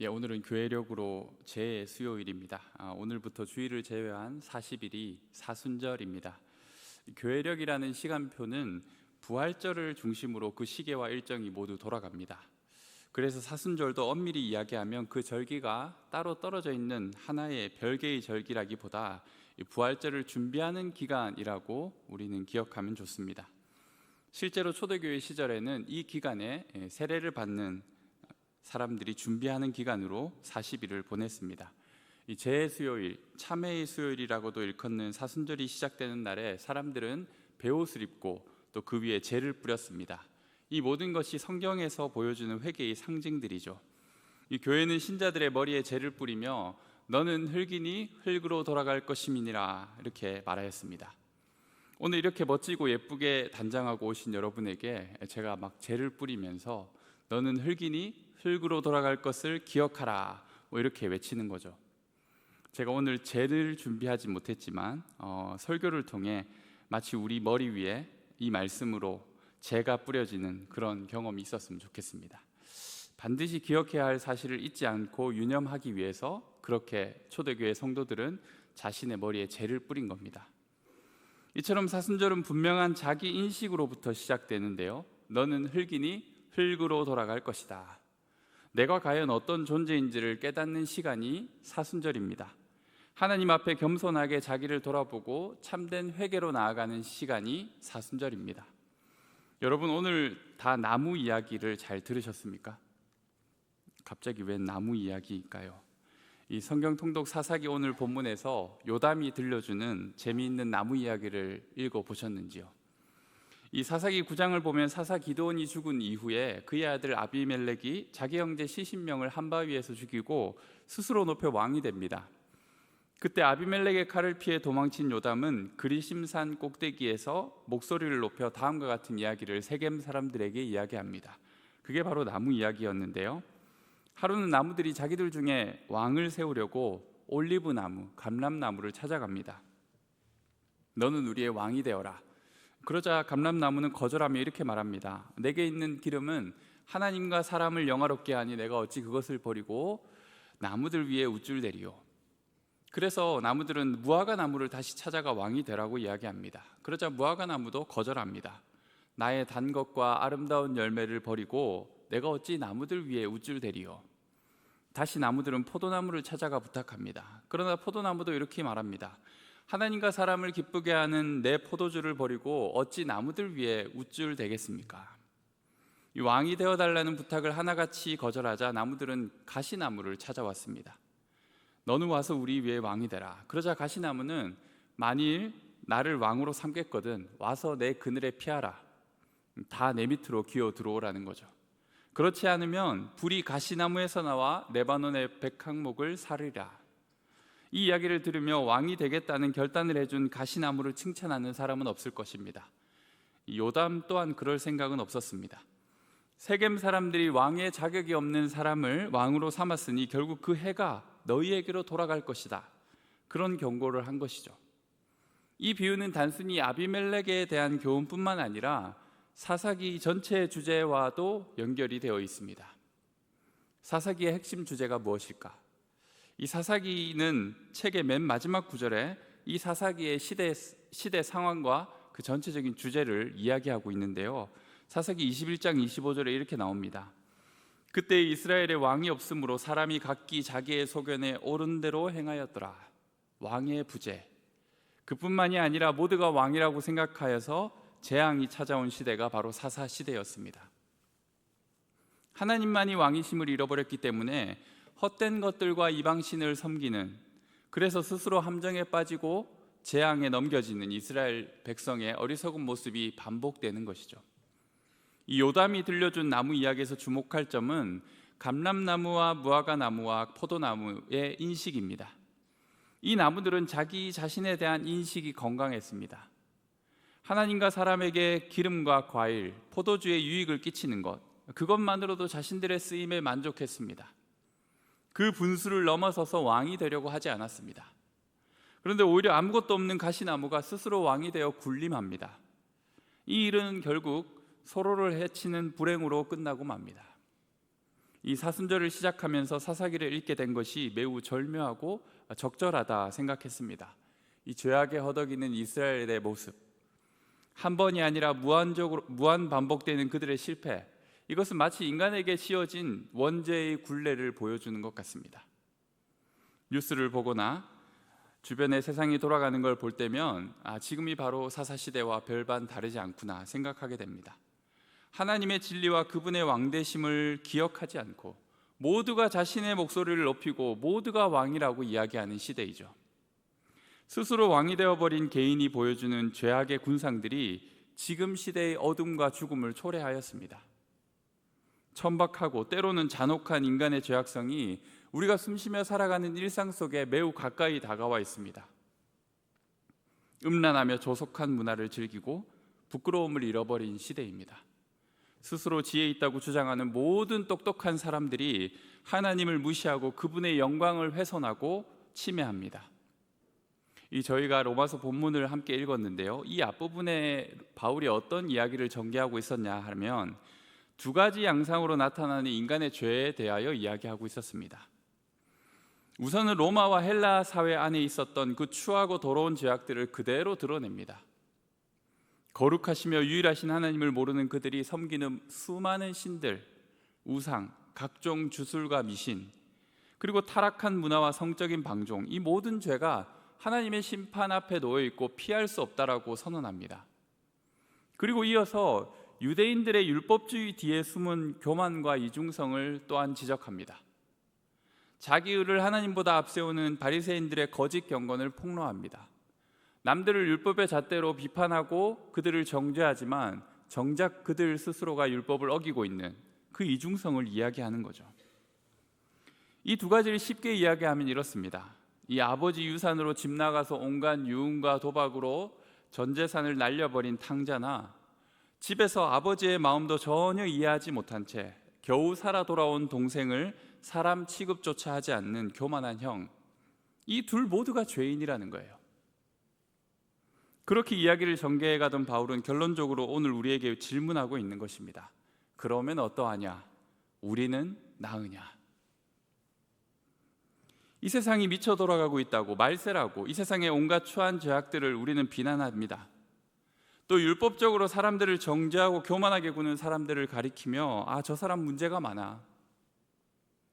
오늘은 교회력으로 재수요일입니다. 오늘부터 주일을 제외한 40일이 사순절입니다. 교회력이라는 시간표는 부활절을 중심으로 그 시계와 일정이 모두 돌아갑니다. 그래서 사순절도 엄밀히 이야기하면 그 절기가 따로 떨어져 있는 하나의 별개의 절기라기보다 부활절을 준비하는 기간이라고 우리는 기억하면 좋습니다. 실제로 초대교회 시절에는 이 기간에 세례를 받는 사람들이 준비하는 기간으로 40일을 보냈습니다. 이 재수요일, 참회의 수요일이라고도 일컫는 사순절이 시작되는 날에 사람들은 베옷을 입고 또 그 위에 재를 뿌렸습니다. 이 모든 것이 성경에서 보여주는 회개의 상징들이죠. 이 교회는 신자들의 머리에 재를 뿌리며 너는 흙이니 흙으로 돌아갈 것임이니라 이렇게 말하였습니다. 오늘 이렇게 멋지고 예쁘게 단장하고 오신 여러분에게 제가 막 재를 뿌리면서 너는 흙이니 흙으로 돌아갈 것을 기억하라 이렇게 외치는 거죠. 제가 오늘 재를 준비하지 못했지만 설교를 통해 마치 우리 머리 위에 이 말씀으로 재가 뿌려지는 그런 경험이 있었으면 좋겠습니다. 반드시 기억해야 할 사실을 잊지 않고 유념하기 위해서 그렇게 초대교회 성도들은 자신의 머리에 재를 뿌린 겁니다. 이처럼 사순절은 분명한 자기 인식으로부터 시작되는데요. 너는 흙이니 흙으로 돌아갈 것이다. 내가 과연 어떤 존재인지를 깨닫는 시간이 사순절입니다. 하나님 앞에 겸손하게 자기를 돌아보고 참된 회개로 나아가는 시간이 사순절입니다. 여러분, 오늘 다 나무 이야기를 잘 들으셨습니까? 갑자기 웬 나무 이야기일까요? 이 성경 통독 사사기 오늘 본문에서 요담이 들려주는 재미있는 나무 이야기를 읽어보셨는지요? 이 사사기 9장을 보면 사사 기드온이 죽은 이후에 그의 아들 아비멜렉이 자기 형제 시신명을 한바위에서 죽이고 스스로 높여 왕이 됩니다. 그때 아비멜렉의 칼을 피해 도망친 요담은 그리심산 꼭대기에서 목소리를 높여 다음과 같은 이야기를 세겜 사람들에게 이야기합니다. 그게 바로 나무 이야기였는데요. 하루는 나무들이 자기들 중에 왕을 세우려고 올리브나무, 감람나무를 찾아갑니다. 너는 우리의 왕이 되어라. 그러자 감람나무는 거절하며 이렇게 말합니다. 내게 있는 기름은 하나님과 사람을 영화롭게 하니 내가 어찌 그것을 버리고 나무들 위에 우쭐대리요. 그래서 나무들은 무화과 나무를 다시 찾아가 왕이 되라고 이야기합니다. 그러자 무화과 나무도 거절합니다. 나의 단 것과 아름다운 열매를 버리고 내가 어찌 나무들 위에 우쭐대리요. 다시 나무들은 포도나무를 찾아가 부탁합니다. 그러나 포도나무도 이렇게 말합니다. 하나님과 사람을 기쁘게 하는 내 포도주를 버리고 어찌 나무들 위에 우쭐대겠습니까? 이 왕이 되어달라는 부탁을 하나같이 거절하자 나무들은 가시나무를 찾아왔습니다. 너는 와서 우리 위에 왕이 되라. 그러자 가시나무는 만일 나를 왕으로 삼겠거든 와서 내 그늘에 피하라. 다 내 밑으로 기어 들어오라는 거죠. 그렇지 않으면 불이 가시나무에서 나와 레바논의 백항목을 사르리라. 이 이야기를 들으며 왕이 되겠다는 결단을 해준 가시나무를 칭찬하는 사람은 없을 것입니다. 요담 또한 그럴 생각은 없었습니다. 세겜 사람들이 왕의 자격이 없는 사람을 왕으로 삼았으니 결국 그 해가 너희에게로 돌아갈 것이다. 그런 경고를 한 것이죠. 이 비유는 단순히 아비멜렉에 대한 교훈뿐만 아니라 사사기 전체 주제와도 연결이 되어 있습니다. 사사기의 핵심 주제가 무엇일까? 이 사사기는 책의 맨 마지막 구절에 이 사사기의 시대 상황과 그 전체적인 주제를 이야기하고 있는데요. 사사기 21장 25절에 이렇게 나옵니다. 그때 이스라엘에 왕이 없으므로 사람이 각기 자기의 소견에 옳은 대로 행하였더라. 왕의 부재. 그뿐만이 아니라 모두가 왕이라고 생각하여서 재앙이 찾아온 시대가 바로 사사 시대였습니다. 하나님만이 왕이심을 잃어버렸기 때문에 헛된 것들과 이방신을 섬기는, 그래서 스스로 함정에 빠지고 재앙에 넘겨지는 이스라엘 백성의 어리석은 모습이 반복되는 것이죠. 이 요담이 들려준 나무 이야기에서 주목할 점은 감람나무와 무화과 나무와 포도나무의 인식입니다. 이 나무들은 자기 자신에 대한 인식이 건강했습니다. 하나님과 사람에게 기름과 과일, 포도주의 유익을 끼치는 것, 그것만으로도 자신들의 쓰임에 만족했습니다. 그 분수를 넘어서서 왕이 되려고 하지 않았습니다. 그런데 오히려 아무것도 없는 가시나무가 스스로 왕이 되어 군림합니다. 이 일은 결국 서로를 해치는 불행으로 끝나고 맙니다. 이 이 사순절을 시작하면서 사사기를 읽게 된 것이 매우 절묘하고 적절하다 생각했습니다. 이 죄악에 허덕이는 이스라엘의 모습, 한 번이 아니라 무한 반복되는 그들의 실패, 이것은 마치 인간에게 씌워진 원죄의 굴레를 보여주는 것 같습니다. 뉴스를 보거나 주변의 세상이 돌아가는 걸 볼 때면 지금이 바로 사사시대와 별반 다르지 않구나 생각하게 됩니다. 하나님의 진리와 그분의 왕되심을 기억하지 않고 모두가 자신의 목소리를 높이고 모두가 왕이라고 이야기하는 시대이죠. 스스로 왕이 되어버린 개인이 보여주는 죄악의 군상들이 지금 시대의 어둠과 죽음을 초래하였습니다. 천박하고 때로는 잔혹한 인간의 죄악성이 우리가 숨쉬며 살아가는 일상 속에 매우 가까이 다가와 있습니다. 음란하며 조속한 문화를 즐기고 부끄러움을 잃어버린 시대입니다. 스스로 지혜 있다고 주장하는 모든 똑똑한 사람들이 하나님을 무시하고 그분의 영광을 훼손하고 침해합니다. 저희가 로마서 본문을 함께 읽었는데요, 이 앞부분에 바울이 어떤 이야기를 전개하고 있었냐 하면 두 가지 양상으로 나타나는 인간의 죄에 대하여 이야기하고 있었습니다. 우선은 로마와 헬라 사회 안에 있었던 그 추하고 더러운 죄악들을 그대로 드러냅니다. 거룩하시며 유일하신 하나님을 모르는 그들이 섬기는 수많은 신들, 우상, 각종 주술과 미신, 그리고 타락한 문화와 성적인 방종, 이 모든 죄가 하나님의 심판 앞에 놓여 있고 피할 수 없다라고 선언합니다. 그리고 이어서 유대인들의 율법주의 뒤에 숨은 교만과 이중성을 또한 지적합니다. 자기 의를 하나님보다 앞세우는 바리새인들의 거짓 경건을 폭로합니다. 남들을 율법의 잣대로 비판하고 그들을 정죄하지만 정작 그들 스스로가 율법을 어기고 있는 그 이중성을 이야기하는 거죠. 이 두 가지를 쉽게 이야기하면 이렇습니다. 이 아버지 유산으로 집 나가서 온갖 유흥과 도박으로 전 재산을 날려버린 탕자나 집에서 아버지의 마음도 전혀 이해하지 못한 채 겨우 살아 돌아온 동생을 사람 취급조차 하지 않는 교만한 형, 이 둘 모두가 죄인이라는 거예요. 그렇게 이야기를 전개해 가던 바울은 결론적으로 오늘 우리에게 질문하고 있는 것입니다. 그러면 어떠하냐? 우리는 나으냐? 이 세상이 미쳐 돌아가고 있다고 말세라고 이 세상의 온갖 추한 죄악들을 우리는 비난합니다. 또 율법적으로 사람들을 정죄하고 교만하게 구는 사람들을 가리키며 저 사람 문제가 많아,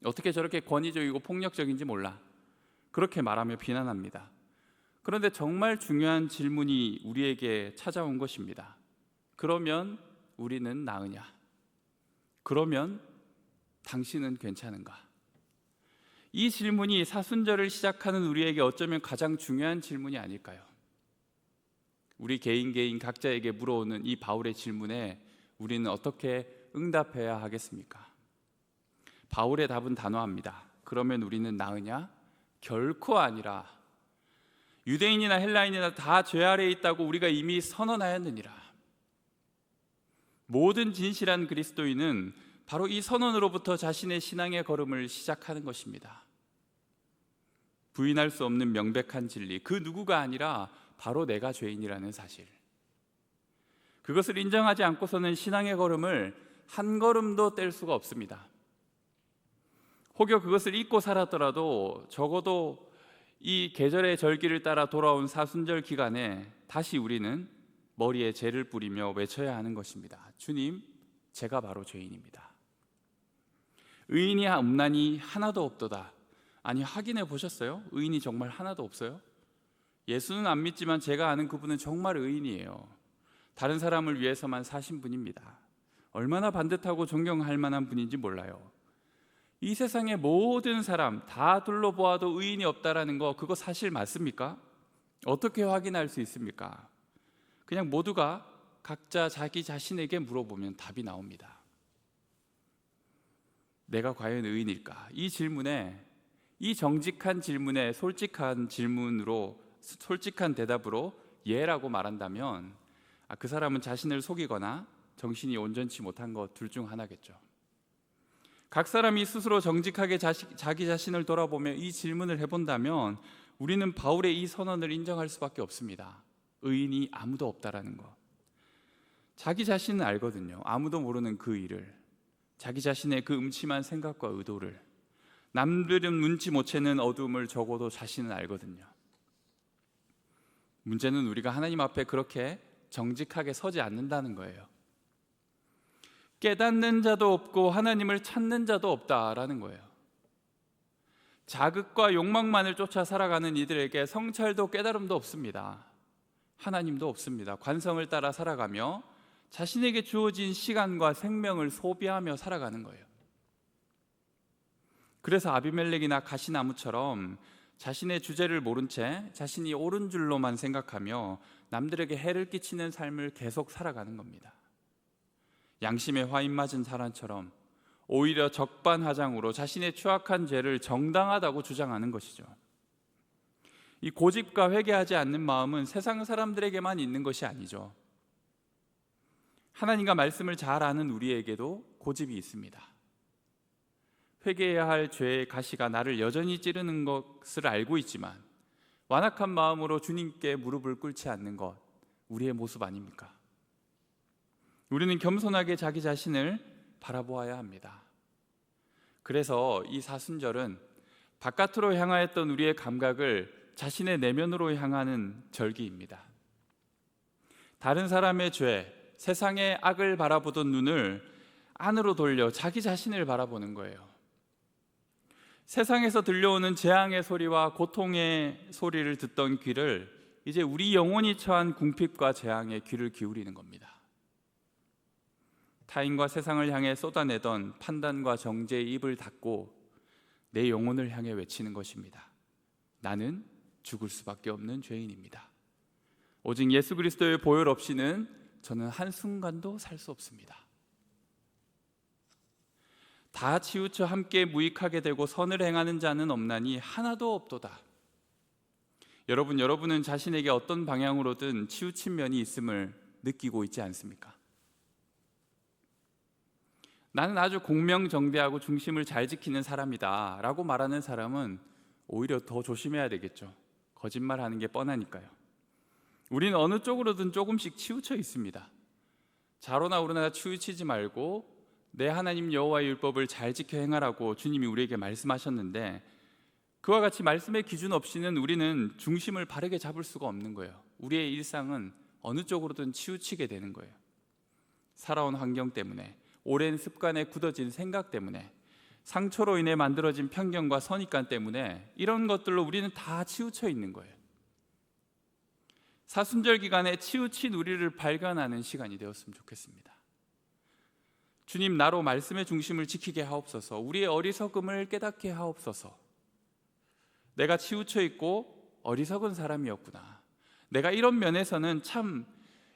어떻게 저렇게 권위적이고 폭력적인지 몰라, 그렇게 말하며 비난합니다. 그런데 정말 중요한 질문이 우리에게 찾아온 것입니다. 그러면 우리는 나으냐? 그러면 당신은 괜찮은가? 이 질문이 사순절을 시작하는 우리에게 어쩌면 가장 중요한 질문이 아닐까요? 우리 개인 각자에게 물어오는 이 바울의 질문에 우리는 어떻게 응답해야 하겠습니까? 바울의 답은 단호합니다. 그러면 우리는 나으냐? 결코 아니라. 유대인이나 헬라인이나 다 죄 아래에 있다고 우리가 이미 선언하였느니라. 모든 진실한 그리스도인은 바로 이 선언으로부터 자신의 신앙의 걸음을 시작하는 것입니다. 부인할 수 없는 명백한 진리, 그 누구가 아니라 바로 내가 죄인이라는 사실, 그것을 인정하지 않고서는 신앙의 걸음을 한 걸음도 뗄 수가 없습니다. 혹여 그것을 잊고 살았더라도 적어도 이 계절의 절기를 따라 돌아온 사순절 기간에 다시 우리는 머리에 재를 뿌리며 외쳐야 하는 것입니다. 주님, 제가 바로 죄인입니다. 의인이 없나니 하나도 없도다. 아니, 확인해 보셨어요? 의인이 정말 하나도 없어요? 예수는 안 믿지만 제가 아는 그분은 정말 의인이에요. 다른 사람을 위해서만 사신 분입니다. 얼마나 반듯하고 존경할 만한 분인지 몰라요. 이 세상의 모든 사람 다 둘러보아도 의인이 없다라는 거, 그거 사실 맞습니까? 어떻게 확인할 수 있습니까? 그냥 모두가 각자 자기 자신에게 물어보면 답이 나옵니다. 내가 과연 의인일까? 이 질문에, 이 정직한 질문에 솔직한 대답으로 예라고 말한다면 그 사람은 자신을 속이거나 정신이 온전치 못한 것 둘 중 하나겠죠. 각 사람이 스스로 정직하게 자기 자신을 돌아보며 이 질문을 해본다면 우리는 바울의 이 선언을 인정할 수밖에 없습니다. 의인이 아무도 없다라는 것. 자기 자신은 알거든요. 아무도 모르는 그 일을. 자기 자신의 그 음침한 생각과 의도를, 남들은 눈치 못 채는 어둠을 적어도 자신은 알거든요. 문제는 우리가 하나님 앞에 그렇게 정직하게 서지 않는다는 거예요. 깨닫는 자도 없고 하나님을 찾는 자도 없다라는 거예요. 자극과 욕망만을 쫓아 살아가는 이들에게 성찰도 깨달음도 없습니다. 하나님도 없습니다. 관성을 따라 살아가며 자신에게 주어진 시간과 생명을 소비하며 살아가는 거예요. 그래서 아비멜렉이나 가시나무처럼 자신의 주제를 모른 채 자신이 옳은 줄로만 생각하며 남들에게 해를 끼치는 삶을 계속 살아가는 겁니다. 양심에 화인 맞은 사람처럼 오히려 적반하장으로 자신의 추악한 죄를 정당하다고 주장하는 것이죠. 이 고집과 회개하지 않는 마음은 세상 사람들에게만 있는 것이 아니죠. 하나님과 말씀을 잘 아는 우리에게도 고집이 있습니다. 회개해야 할 죄의 가시가 나를 여전히 찌르는 것을 알고 있지만 완악한 마음으로 주님께 무릎을 꿇지 않는 것, 우리의 모습 아닙니까? 우리는 겸손하게 자기 자신을 바라보아야 합니다. 그래서 이 사순절은 바깥으로 향하였던 우리의 감각을 자신의 내면으로 향하는 절기입니다. 다른 사람의 죄, 세상의 악을 바라보던 눈을 안으로 돌려 자기 자신을 바라보는 거예요. 세상에서 들려오는 재앙의 소리와 고통의 소리를 듣던 귀를 이제 우리 영혼이 처한 궁핍과 재앙에 귀를 기울이는 겁니다. 타인과 세상을 향해 쏟아내던 판단과 정죄의 입을 닫고 내 영혼을 향해 외치는 것입니다. 나는 죽을 수밖에 없는 죄인입니다. 오직 예수 그리스도의 보혈 없이는 저는 한순간도 살 수 없습니다. 다 치우쳐 함께 무익하게 되고 선을 행하는 자는 없나니 하나도 없도다. 여러분은 자신에게 어떤 방향으로든 치우친 면이 있음을 느끼고 있지 않습니까? 나는 아주 공명정대하고 중심을 잘 지키는 사람이다 라고 말하는 사람은 오히려 더 조심해야 되겠죠. 거짓말하는 게 뻔하니까요. 우리는 어느 쪽으로든 조금씩 치우쳐 있습니다. 자로나 우러나 치우치지 말고 내 하나님 여호와의 율법을 잘 지켜 행하라고 주님이 우리에게 말씀하셨는데, 그와 같이 말씀의 기준 없이는 우리는 중심을 바르게 잡을 수가 없는 거예요. 우리의 일상은 어느 쪽으로든 치우치게 되는 거예요. 살아온 환경 때문에, 오랜 습관에 굳어진 생각 때문에, 상처로 인해 만들어진 편견과 선입관 때문에 이런 것들로 우리는 다 치우쳐 있는 거예요. 사순절 기간에 치우친 우리를 발견하는 시간이 되었으면 좋겠습니다. 주님, 나로 말씀의 중심을 지키게 하옵소서. 우리의 어리석음을 깨닫게 하옵소서. 내가 치우쳐 있고 어리석은 사람이었구나. 내가 이런 면에서는 참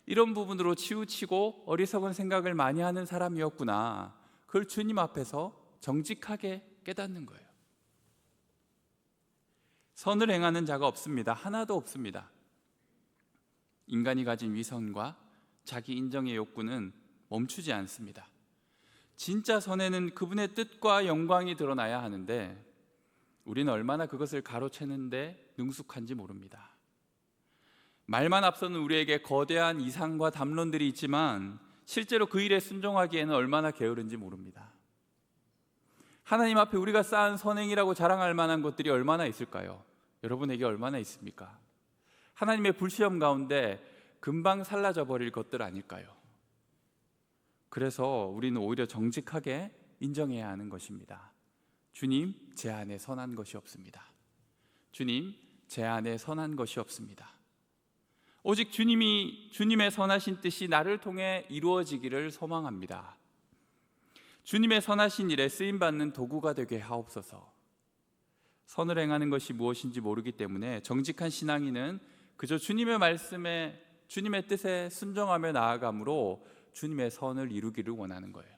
이런 부분으로 치우치고 어리석은 생각을 많이 하는 사람이었구나. 그걸 주님 앞에서 정직하게 깨닫는 거예요. 선을 행하는 자가 없습니다. 하나도 없습니다. 인간이 가진 위선과 자기 인정의 욕구는 멈추지 않습니다. 진짜 선에는 그분의 뜻과 영광이 드러나야 하는데 우리는 얼마나 그것을 가로채는데 능숙한지 모릅니다. 말만 앞서는 우리에게 거대한 이상과 담론들이 있지만 실제로 그 일에 순종하기에는 얼마나 게으른지 모릅니다. 하나님 앞에 우리가 쌓은 선행이라고 자랑할 만한 것들이 얼마나 있을까요? 여러분에게 얼마나 있습니까? 하나님의 불시험 가운데 금방 사라져 버릴 것들 아닐까요? 그래서 우리는 오히려 정직하게 인정해야 하는 것입니다. 주님, 제 안에 선한 것이 없습니다. 주님, 제 안에 선한 것이 없습니다. 오직 주님의 선하신 뜻이 나를 통해 이루어지기를 소망합니다. 주님의 선하신 일에 쓰임받는 도구가 되게 하옵소서. 선을 행하는 것이 무엇인지 모르기 때문에 정직한 신앙인은 그저 주님의 말씀에, 주님의 뜻에 순종하며 나아감으로 주님의 선을 이루기를 원하는 거예요.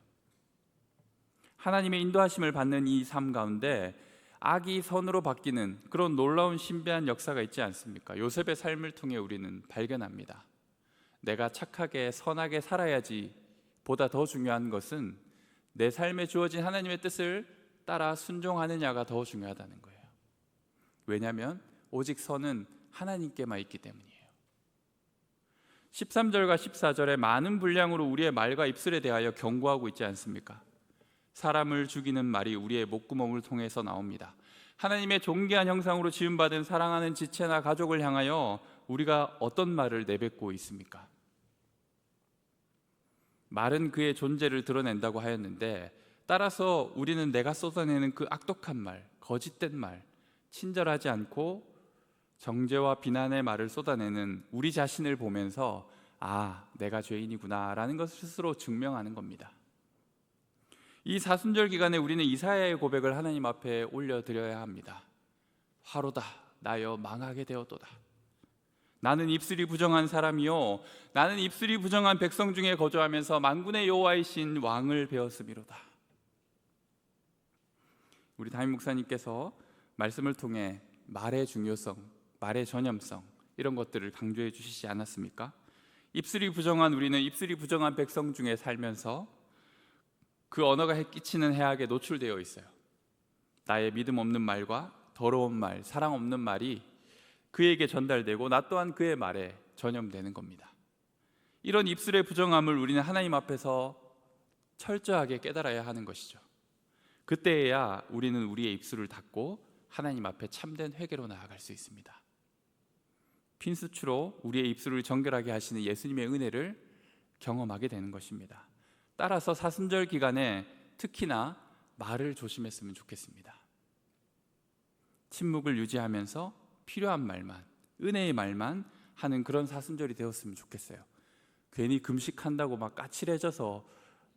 하나님의 인도하심을 받는 이 삶 가운데 악이 선으로 바뀌는 그런 놀라운 신비한 역사가 있지 않습니까? 요셉의 삶을 통해 우리는 발견합니다. 내가 착하게 선하게 살아야지 보다 더 중요한 것은 내 삶에 주어진 하나님의 뜻을 따라 순종하느냐가 더 중요하다는 거예요. 왜냐하면 오직 선은 하나님께만 있기 때문이에요. 13절과 14절에 많은 분량으로 우리의 말과 입술에 대하여 경고하고 있지 않습니까? 사람을 죽이는 말이 우리의 목구멍을 통해서 나옵니다. 하나님의 존귀한 형상으로 지음받은 사랑하는 지체나 가족을 향하여 우리가 어떤 말을 내뱉고 있습니까? 말은 그의 존재를 드러낸다고 하였는데, 따라서 우리는 내가 쏟아내는 그 악독한 말, 거짓된 말, 친절하지 않고 정죄와 비난의 말을 쏟아내는 우리 자신을 보면서 내가 죄인이구나 라는 것을 스스로 증명하는 겁니다. 이 사순절 기간에 우리는 이사야의 고백을 하나님 앞에 올려드려야 합니다. 화로다 나여 망하게 되었도다. 나는 입술이 부정한 사람이요 나는 입술이 부정한 백성 중에 거주하면서 만군의 여호와이신 왕을 배웠음이로다. 우리 담임 목사님께서 말씀을 통해 말의 중요성, 말의 전염성 이런 것들을 강조해 주시지 않았습니까? 입술이 부정한 우리는 입술이 부정한 백성 중에 살면서 그 언어가 끼치는 해악에 노출되어 있어요. 나의 믿음 없는 말과 더러운 말, 사랑 없는 말이 그에게 전달되고 나 또한 그의 말에 전염되는 겁니다. 이런 입술의 부정함을 우리는 하나님 앞에서 철저하게 깨달아야 하는 것이죠. 그때야 우리는 우리의 입술을 닫고 하나님 앞에 참된 회개로 나아갈 수 있습니다. 핀수치로 우리의 입술을 정결하게 하시는 예수님의 은혜를 경험하게 되는 것입니다. 따라서 사순절 기간에 특히나 말을 조심했으면 좋겠습니다. 침묵을 유지하면서 필요한 말만, 은혜의 말만 하는 그런 사순절이 되었으면 좋겠어요. 괜히 금식한다고 막 까칠해져서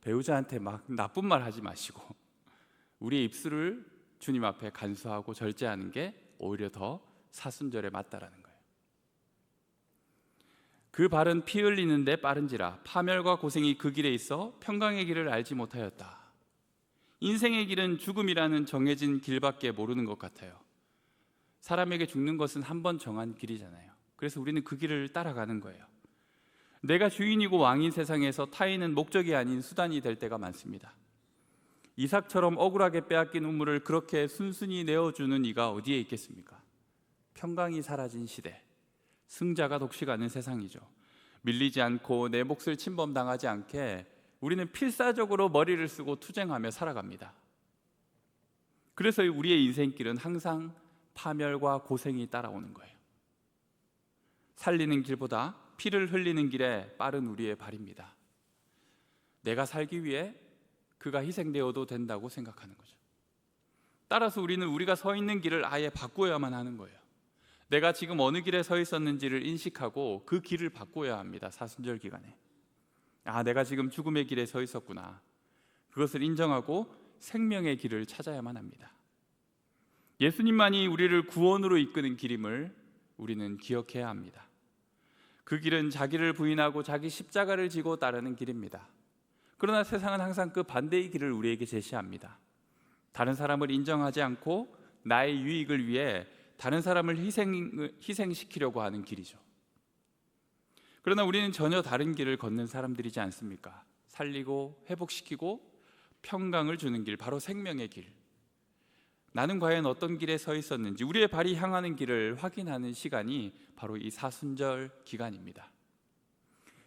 배우자한테 막 나쁜 말 하지 마시고 우리의 입술을 주님 앞에 간수하고 절제하는 게 오히려 더 사순절에 맞다라는 거예요. 그 발은 피 흘리는데 빠른지라 파멸과 고생이 그 길에 있어 평강의 길을 알지 못하였다. 인생의 길은 죽음이라는 정해진 길밖에 모르는 것 같아요. 사람에게 죽는 것은 한 번 정한 길이잖아요. 그래서 우리는 그 길을 따라가는 거예요. 내가 주인이고 왕인 세상에서 타인은 목적이 아닌 수단이 될 때가 많습니다. 이삭처럼 억울하게 빼앗긴 우물을 그렇게 순순히 내어주는 이가 어디에 있겠습니까? 평강이 사라진 시대, 승자가 독식하는 세상이죠. 밀리지 않고 내 몫을 침범당하지 않게 우리는 필사적으로 머리를 쓰고 투쟁하며 살아갑니다. 그래서 우리의 인생길은 항상 파멸과 고생이 따라오는 거예요. 살리는 길보다 피를 흘리는 길에 빠른 우리의 발입니다. 내가 살기 위해 그가 희생되어도 된다고 생각하는 거죠. 따라서 우리는 우리가 서 있는 길을 아예 바꾸어야만 하는 거예요. 내가 지금 어느 길에 서 있었는지를 인식하고 그 길을 바꿔야 합니다. 사순절 기간에 내가 지금 죽음의 길에 서 있었구나. 그것을 인정하고 생명의 길을 찾아야만 합니다. 예수님만이 우리를 구원으로 이끄는 길임을 우리는 기억해야 합니다. 그 길은 자기를 부인하고 자기 십자가를 지고 따르는 길입니다. 그러나 세상은 항상 그 반대의 길을 우리에게 제시합니다. 다른 사람을 인정하지 않고 나의 유익을 위해 다른 사람을 희생시키려고 하는 길이죠. 그러나 우리는 전혀 다른 길을 걷는 사람들이지 않습니까? 살리고 회복시키고 평강을 주는 길, 바로 생명의 길. 나는 과연 어떤 길에 서 있었는지 우리의 발이 향하는 길을 확인하는 시간이 바로 이 사순절 기간입니다.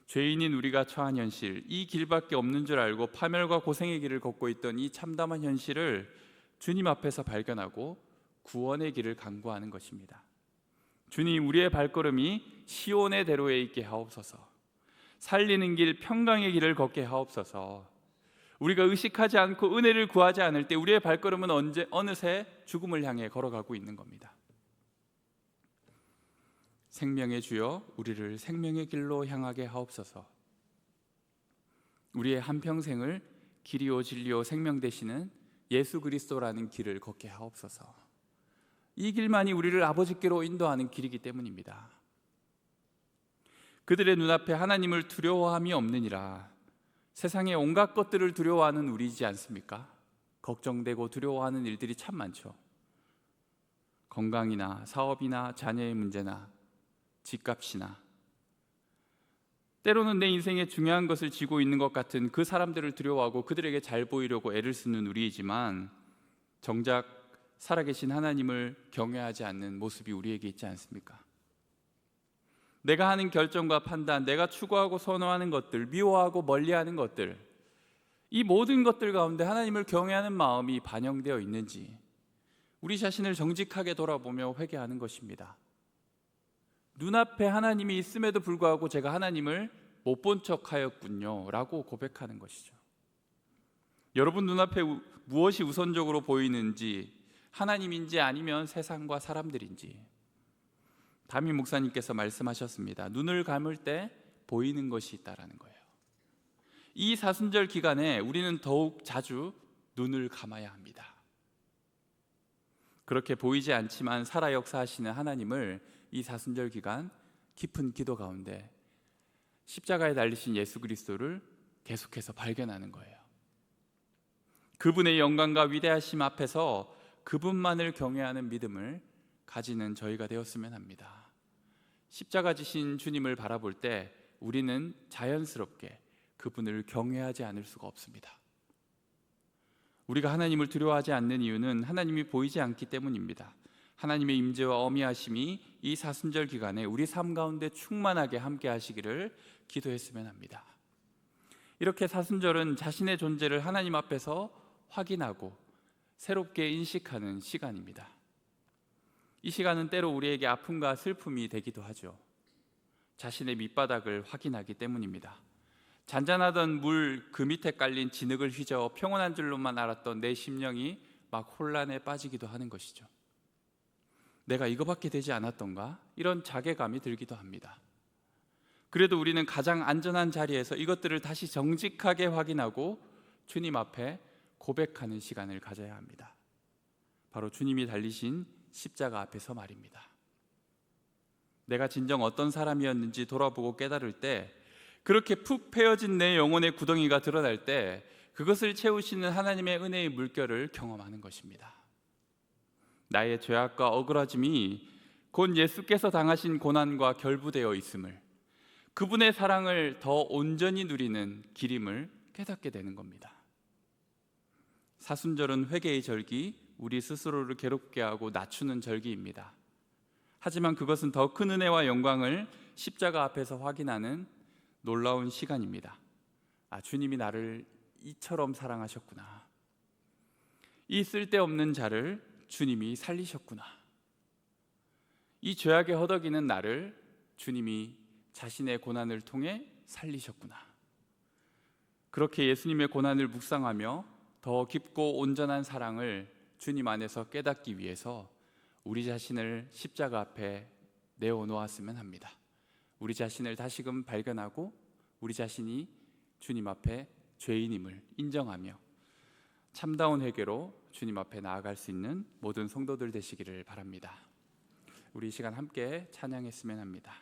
죄인인 우리가 처한 현실, 이 길밖에 없는 줄 알고 파멸과 고생의 길을 걷고 있던 이 참담한 현실을 주님 앞에서 발견하고 구원의 길을 간구하는 것입니다. 주님, 우리의 발걸음이 시온의 대로에 있게 하옵소서. 살리는 길, 평강의 길을 걷게 하옵소서. 우리가 의식하지 않고 은혜를 구하지 않을 때 우리의 발걸음은 어느새 죽음을 향해 걸어가고 있는 겁니다. 생명의 주여, 우리를 생명의 길로 향하게 하옵소서. 우리의 한평생을 길이요 진리요 생명 되시는 예수 그리스도라는 길을 걷게 하옵소서. 이 길만이 우리를 아버지께로 인도하는 길이기 때문입니다. 그들의 눈앞에 하나님을 두려워함이 없느니라. 세상의 온갖 것들을 두려워하는 우리이지 않습니까? 걱정되고 두려워하는 일들이 참 많죠. 건강이나 사업이나 자녀의 문제나 집값이나, 때로는 내 인생에 중요한 것을 쥐고 있는 것 같은 그 사람들을 두려워하고 그들에게 잘 보이려고 애를 쓰는 우리이지만 정작 살아계신 하나님을 경외하지 않는 모습이 우리에게 있지 않습니까? 내가 하는 결정과 판단, 내가 추구하고 선호하는 것들, 미워하고 멀리하는 것들, 이 모든 것들 가운데 하나님을 경외하는 마음이 반영되어 있는지 우리 자신을 정직하게 돌아보며 회개하는 것입니다. 눈앞에 하나님이 있음에도 불구하고 제가 하나님을 못 본 척하였군요 라고 고백하는 것이죠. 여러분 눈앞에 무엇이 우선적으로 보이는지, 하나님인지 아니면 세상과 사람들인지. 담임 목사님께서 말씀하셨습니다. 눈을 감을 때 보이는 것이 있다라는 거예요. 이 사순절 기간에 우리는 더욱 자주 눈을 감아야 합니다. 그렇게 보이지 않지만 살아 역사하시는 하나님을 이 사순절 기간 깊은 기도 가운데 십자가에 달리신 예수 그리스도를 계속해서 발견하는 거예요. 그분의 영광과 위대하심 앞에서 그분만을 경외하는 믿음을 가지는 저희가 되었으면 합니다. 십자가 지신 주님을 바라볼 때 우리는 자연스럽게 그분을 경외하지 않을 수가 없습니다. 우리가 하나님을 두려워하지 않는 이유는 하나님이 보이지 않기 때문입니다. 하나님의 임재와 어미하심이 이 사순절 기간에 우리 삶 가운데 충만하게 함께 하시기를 기도했으면 합니다. 이렇게 사순절은 자신의 존재를 하나님 앞에서 확인하고 새롭게 인식하는 시간입니다. 이 시간은 때로 우리에게 아픔과 슬픔이 되기도 하죠. 자신의 밑바닥을 확인하기 때문입니다. 잔잔하던 물 그 밑에 깔린 진흙을 휘저어 평온한 줄로만 알았던 내 심령이 막 혼란에 빠지기도 하는 것이죠. 내가 이거밖에 되지 않았던가? 이런 자괴감이 들기도 합니다. 그래도 우리는 가장 안전한 자리에서 이것들을 다시 정직하게 확인하고 주님 앞에 고백하는 시간을 가져야 합니다. 바로 주님이 달리신 십자가 앞에서 말입니다. 내가 진정 어떤 사람이었는지 돌아보고 깨달을 때, 그렇게 푹 패여진 내 영혼의 구덩이가 드러날 때 그것을 채우시는 하나님의 은혜의 물결을 경험하는 것입니다. 나의 죄악과 억울하짐이 곧 예수께서 당하신 고난과 결부되어 있음을, 그분의 사랑을 더 온전히 누리는 길임을 깨닫게 되는 겁니다. 사순절은 회개의 절기, 우리 스스로를 괴롭게 하고 낮추는 절기입니다. 하지만 그것은 더 큰 은혜와 영광을 십자가 앞에서 확인하는 놀라운 시간입니다. 주님이 나를 이처럼 사랑하셨구나. 이 쓸데없는 자를 주님이 살리셨구나. 이 죄악에 허덕이는 나를 주님이 자신의 고난을 통해 살리셨구나. 그렇게 예수님의 고난을 묵상하며 더 깊고 온전한 사랑을 주님 안에서 깨닫기 위해서 우리 자신을 십자가 앞에 내어놓았으면 합니다. 우리 자신을 다시금 발견하고 우리 자신이 주님 앞에 죄인임을 인정하며 참다운 회개로 주님 앞에 나아갈 수 있는 모든 성도들 되시기를 바랍니다. 우리 이 시간 함께 찬양했으면 합니다.